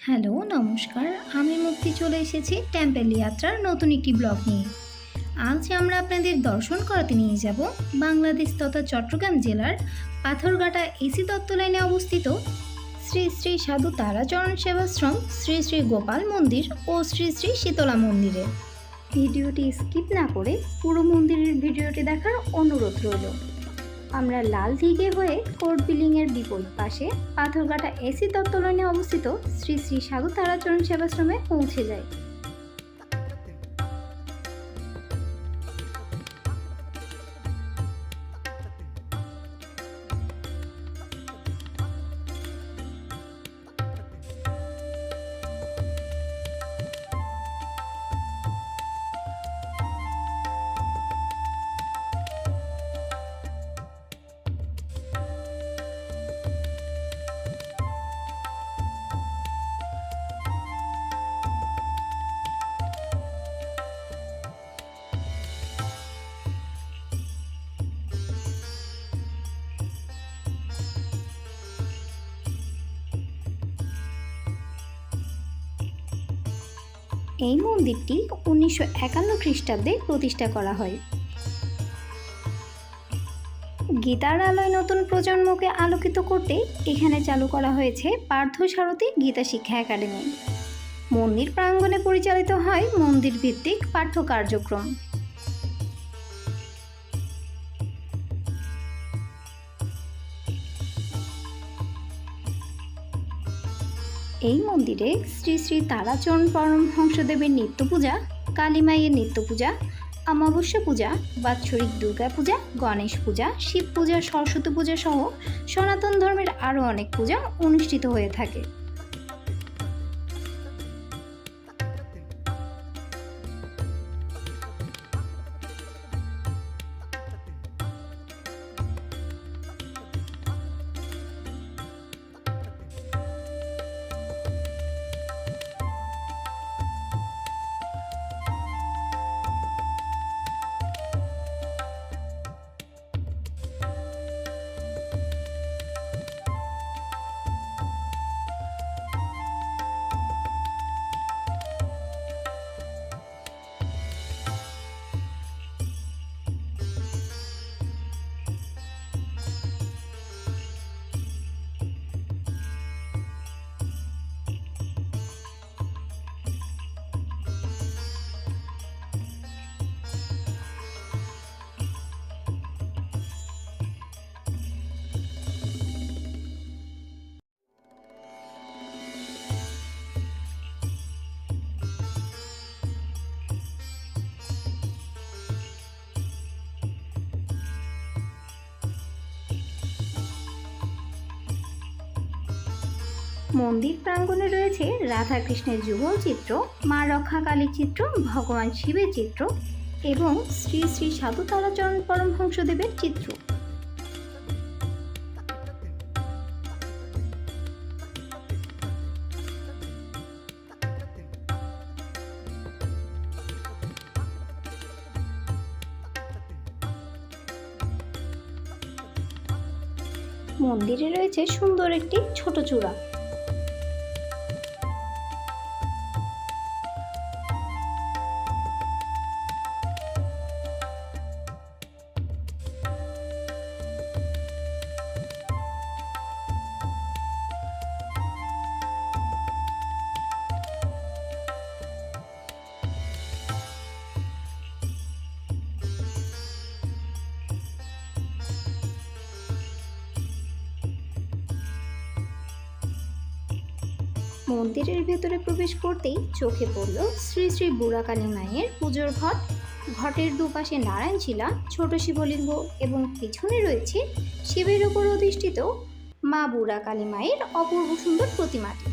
Hello, নমস্কার। আমি মুক্তি চলে এসেছি টেম্পল যাত্রার নতুন একটি ব্লগ নিয়ে। আজ আমরা আপনাদের দর্শন করাতে নিয়ে যাব বাংলাদেশ তথা চট্টগ্রাম জেলার পাথরঘাটা এসি দত্ত লাইনে অবস্থিত শ্রী শ্রী সাধু তারাচরণ সেবাশ্রম, শ্রী শ্রী গোপাল মন্দির ও শ্রী শ্রী শীতলা মন্দিরে। ভিডিওটি স্কিপ না করে পুরো মন্দিরের ভিডিওটি দেখার অনুরোধ রইল। আমরা লাল দিঘে হয়ে কোর্ট বিল্ডিংয়ের বিপরীত পাশে পাথরঘাটা এসি দত্ত লাইনে অবস্থিত শ্রী শ্রী সাধু তারাচরণ সেবাশ্রমে পৌঁছে যাই। এই মন্দিরটি 1951 খ্রিস্টাব্দে প্রতিষ্ঠা করা হয়। গীতার আলোয় নতুন প্রজন্মকে আলোকিত করতে এখানে চালু করা হয়েছে পার্থসারথী গীতা শিক্ষা একাডেমি। মন্দির প্রাঙ্গণে পরিচালিত হয় মন্দির ভিত্তিক পাঠ্য কার্যক্রম। এই মন্দিরে শ্রী শ্রী তারাচরণ পরমহংসদেবের নিত্য পূজা, কালীমাইয়ের নিত্য পূজা, অমাবস্যা পূজা, বাৎসরিক দুর্গা পূজা, গণেশ পূজা, শিব পূজা, সরস্বতী পূজা সহ সনাতন ধর্মের আরও অনেক পূজা অনুষ্ঠিত হয়ে থাকে। মন্দির প্রাঙ্গণে রয়েছে রাধাকৃষ্ণের যুগল চিত্র, মা রক্ষাকালীর চিত্র, ভগবান শিবের চিত্র এবং শ্রী শ্রী সাধু তারাচরণ পরমহংসদেবের চিত্র। মন্দিরে রয়েছে সুন্দর একটি ছোট চূড়া। মন্দিরের ভেতরে প্রবেশ করতেই চোখে পড়ল শ্রী শ্রী বুড়া কালী মায়ের পুজোর ঘট। ঘটের দুপাশে নারায়ণ শিলা, ছোট শিবলিঙ্গ এবং পিছনে রয়েছে শিবের উপর অধিষ্ঠিত মা বুড়া কালী মায়ের অপূর্ব সুন্দর প্রতিমাটি।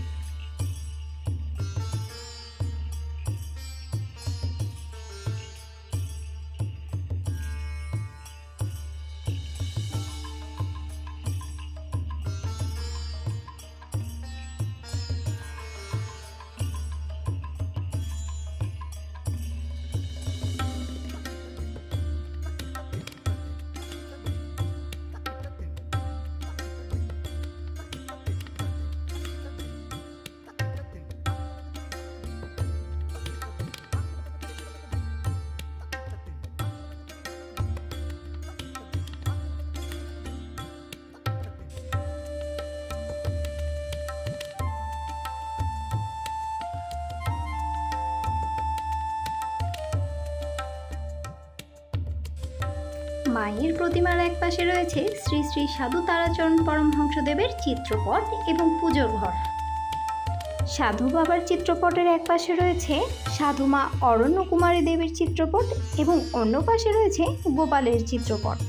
মায়ের প্রতিমার একপাশে রয়েছে শ্রী শ্রী সাধু তারাচরণ পরমহংসদেবের চিত্রপট এবং পুজোর ঘর। সাধু বাবার চিত্রপটের একপাশে রয়েছে সাধু মা অরণ্য কুমারী দেবীর চিত্রপট এবং অন্য পাশে রয়েছে গোপালের চিত্রপট।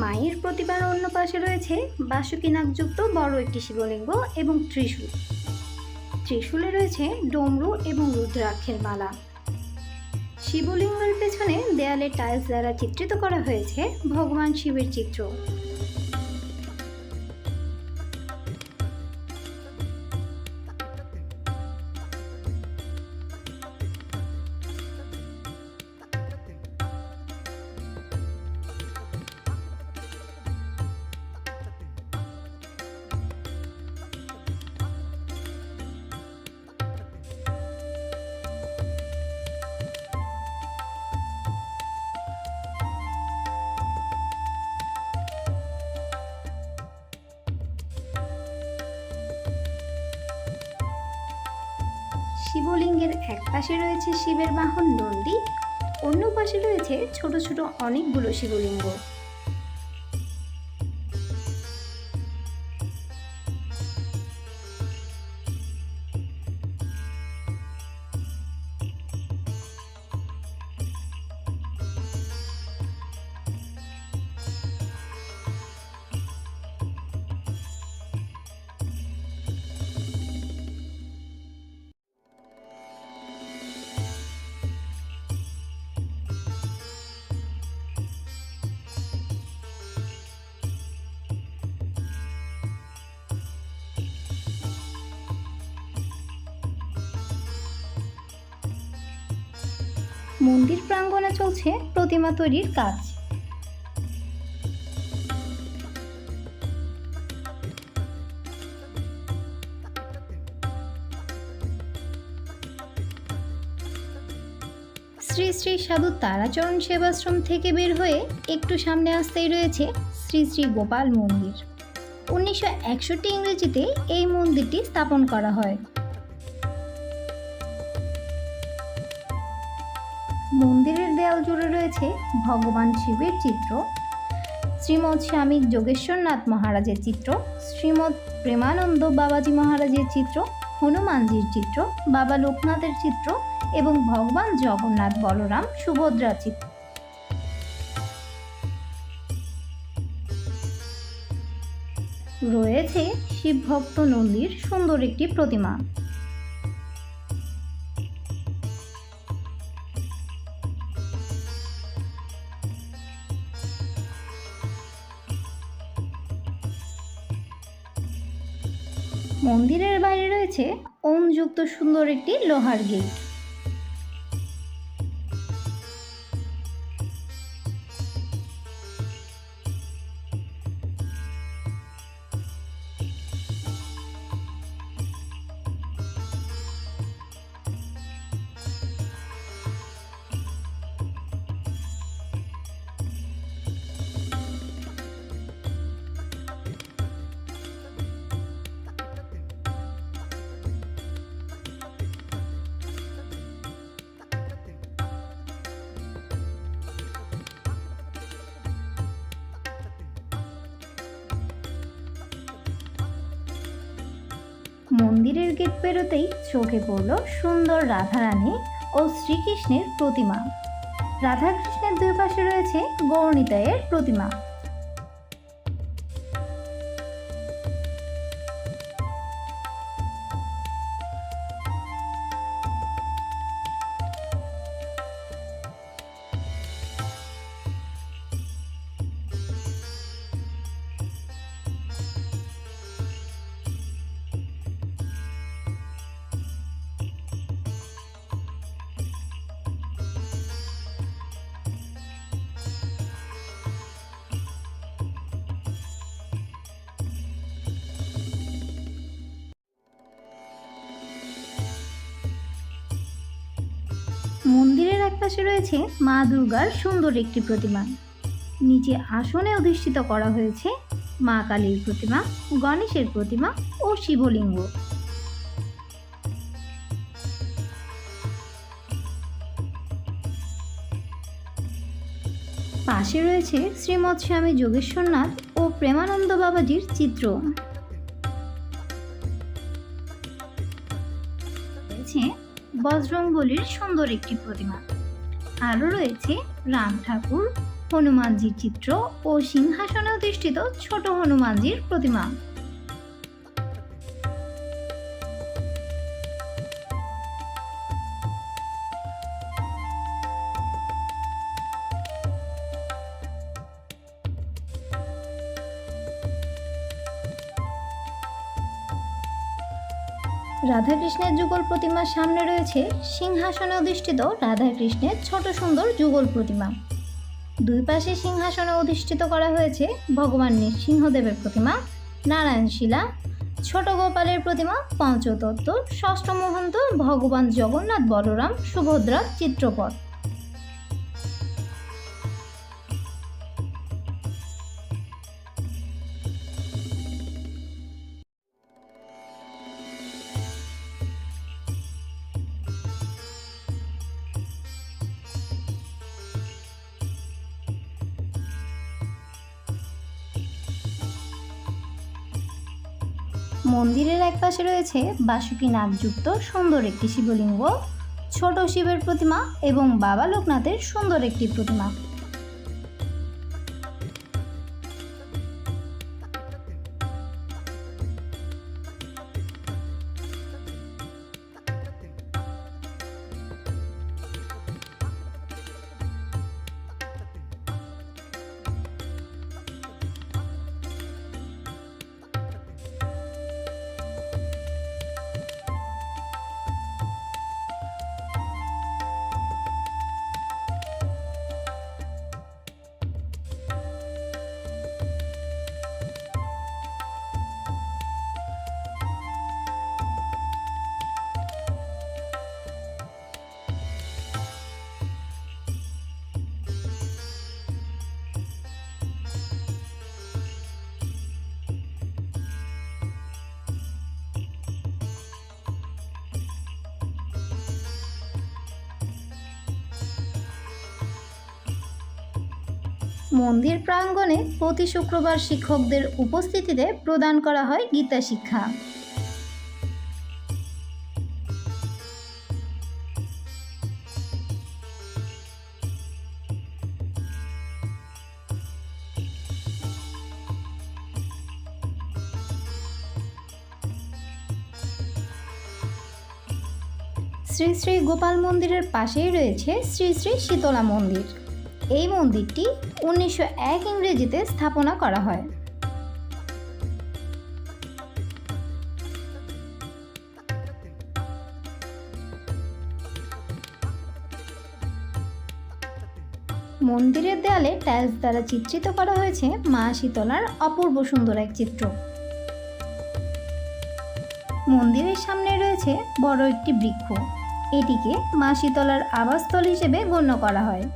মায়ের প্রতিমার অন্য পাশে রয়েছে বাসুকী নাগযুক্ত বড় একটি শিবলিঙ্গ এবং ত্রিশূল। ত্রিশূলে রয়েছে ডমরু এবং রুদ্রাক্ষের মালা। শিবলিঙ্গের পেছনে দেয়ালে টাইলস দ্বারা চিত্রিত করা হয়েছে ভগবান শিবের চিত্র। শিবলিঙ্গের এক পাশে রয়েছে শিবের বাহন নন্দী, অন্য পাশে রয়েছে ছোট ছোট অনেকগুলো শিবলিঙ্গ। মন্দির প্রাঙ্গণে চলছে প্রতিমা তৈরির কাজ। শ্রী শ্রী সাধু তারাচরণ সেবাশ্রম থেকে বের হয়ে একটু সামনে আসতেই রয়েছে শ্রী শ্রী গোপাল মন্দির। 1961 ইংরেজিতে এই মন্দিরটি স্থাপন করা হয়। মন্দিরের দেয়াল জুড়ে রয়েছে ভগবান শিবের চিত্র, শ্রীমৎ স্বামী যোগেশ্বরনাথ মহারাজের চিত্র, শ্রীমৎ প্রেমানন্দ বাবাজি মহারাজের চিত্র, হনুমানজির চিত্র, বাবা লোকনাথের চিত্র এবং ভগবান জগন্নাথ, বলরাম, সুভদ্রার চিত্র। রয়েছে শিবভক্ত নন্দীর সুন্দর একটি প্রতিমা। মন্দিরের বাইরে রয়েছে ওমযুক্ত সুন্দর একটি লোহার গেট। মন্দিরের গেট পেরোতেই চোখে পড়ল সুন্দর রাধারানী ও শ্রীকৃষ্ণের প্রতিমা। রাধাকৃষ্ণের দুই পাশে রয়েছে গৌরনিতাইয়ের প্রতিমা। মন্দিরের একপাশে রয়েছে মা দুর্গার সুন্দর একটি প্রতিমা। নিচে আসনে অধিষ্ঠিত করা হয়েছে মা কালীর প্রতিমা, গণেশের প্রতিমা ও শিবলিঙ্গ। পাশে রয়েছে শ্রীমৎ স্বামী যোগেশ্বরনাথ ও প্রেমানন্দ বাবাজির চিত্র। রয়েছে বজরংবলীর সুন্দর একটি প্রতিমা। আরও রয়েছে রাম ঠাকুর, হনুমানজির চিত্র ও সিংহাসনে অধিষ্ঠিত ছোট হনুমানজির প্রতিমা। রাধাকৃষ্ণের যুগল প্রতিমার সামনে রয়েছে সিংহাসনে অধিষ্ঠিত রাধাকৃষ্ণের ছোট সুন্দর যুগল প্রতিমা। দুই পাশে সিংহাসনে অধিষ্ঠিত করা হয়েছে ভগবান নৃসিংহদেবের প্রতিমা, নারায়ণশিলা, ছোট গোপালের প্রতিমা, পঞ্চতত্ত্ব, ষষ্ঠ মহন্ত, ভগবান জগন্নাথ, বলরাম, সুভদ্রা চিত্রপট। মন্দিরের একপাশে রয়েছে বাসুকী নাগযুক্ত সুন্দর একটি শিবলিঙ্গ, ছোট শিবের প্রতিমা এবং বাবা লোকনাথের সুন্দর একটি প্রতিমা। মন্দির প্রাঙ্গণে প্রতি শুক্রবার শিক্ষকদের উপস্থিতিতে প্রদান করা হয় গীতা শিক্ষা। শ্রী শ্রী গোপাল মন্দিরের পাশেই রয়েছে শ্রী শ্রী শীতলা মন্দির। এই মন্দিরটি 1901 ইংরেজিতে স্থাপনা করা হয়। মন্দিরের দেয়ালে টাইলস দ্বারা চিত্রিত করা হয়েছে মা শীতলার অপূর্ব সুন্দর এক চিত্র। মন্দিরের সামনে রয়েছে বড় একটি বৃক্ষ। এটিকে মা শীতলার আবাসস্থল হিসেবে গণ্য করা হয়।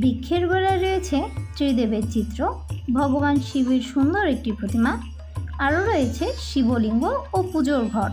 বৃক্ষের গোড়ায় রয়েছে ত্রিদেবের চিত্র, ভগবান শিবের সুন্দর একটি প্রতিমা, আরও রয়েছে শিবলিঙ্গ ও পুজোর ঘর।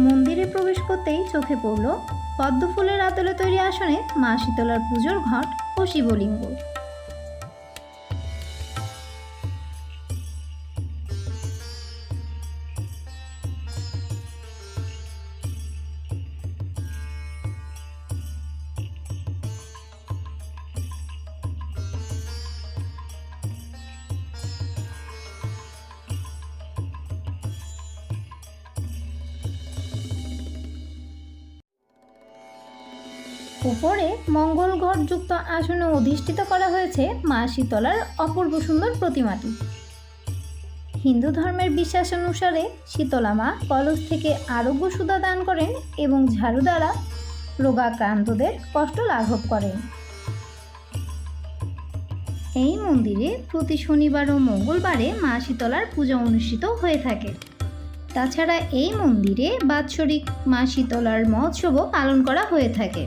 মন্দিরে প্রবেশ করতেই চোখে পড়ল পদ্ম ফুলের আদলে তৈরি আসনে মা শীতলার পুজোর ঘট ও শিবলিঙ্গ। উপরে মঙ্গল ঘটযুক্ত আসনে অধিষ্ঠিত করা হয়েছে মা শীতলার অপূর্ব সুন্দর প্রতিমাটি। হিন্দু ধর্মের বিশ্বাস অনুসারে শীতলা মা কলস থেকে আরোগ্য সুধা দান করেন এবং ঝাড়ু দ্বারা রোগাক্রান্তদের কষ্ট লাঘব করেন। এই মন্দিরে প্রতি শনিবার ও মঙ্গলবারে মা শীতলার পূজা অনুষ্ঠিত হয়ে থাকে। তাছাড়া এই মন্দিরে বাৎসরিক মা শীতলার মহোৎসবও পালন করা হয়ে থাকে।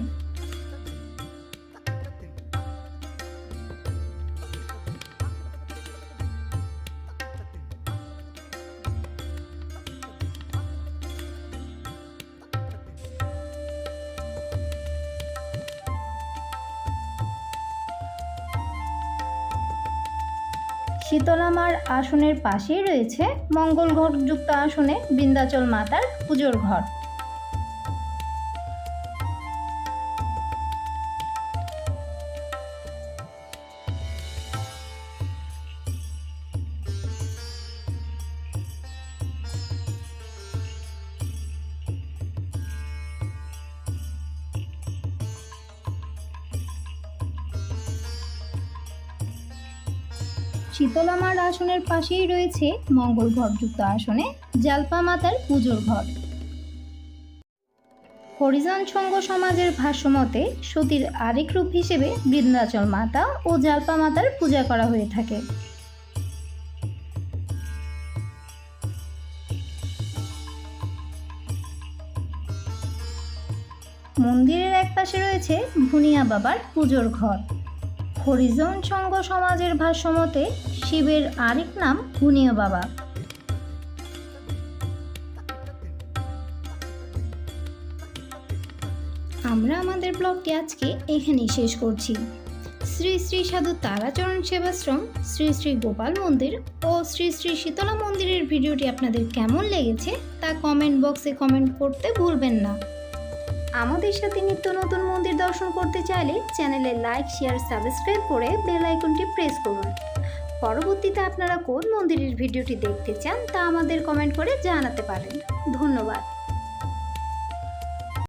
শীতলা মার আসনের পাশেই রয়েছে মঙ্গল ঘটযুক্ত আসনে বিন্ধ্যাচল মাতার পুজোর ঘর। শীতলা মার আসনের পাশেই রয়েছে মঙ্গল ঘটযুক্ত আসনে জালপা মাতার পুজোর ঘর। হরিজন সংঘ সমাজের ভাষ্যমতে সতীর আরেক রূপ হিসেবে বিন্ধ্যাচল মাতা ও জালপা মাতার পূজা করা হয়ে থাকে। মন্দিরের এক পাশে রয়েছে ভুনিয়া বাবার পুজোর ঘর। হরিজন সংঘ সমাজের ভাষ্যমতে শিবের আরেক নাম ভুনিয়া বাবা। আমরা আমাদের ব্লগটি আজকে এখানেই শেষ করছি। শ্রী শ্রী সাধু তারাচরণ সেবাশ্রম, শ্রী শ্রী গোপাল মন্দির ও শ্রী শ্রী শীতলা মন্দিরের ভিডিওটি আপনাদের কেমন লেগেছে তা কমেন্ট বক্সে কমেন্ট করতে ভুলবেন না। আমাদের সাথে নিত্য নতুন মন্দির দর্শন করতে চাইলে চ্যানেলে লাইক, শেয়ার, সাবস্ক্রাইব করে বেল আইকনটি প্রেস করুন। পরবর্তীতে আপনারা কোন মন্দিরের ভিডিওটি দেখতে চান তা আমাদের কমেন্ট করে জানাতে পারেন। ধন্যবাদ।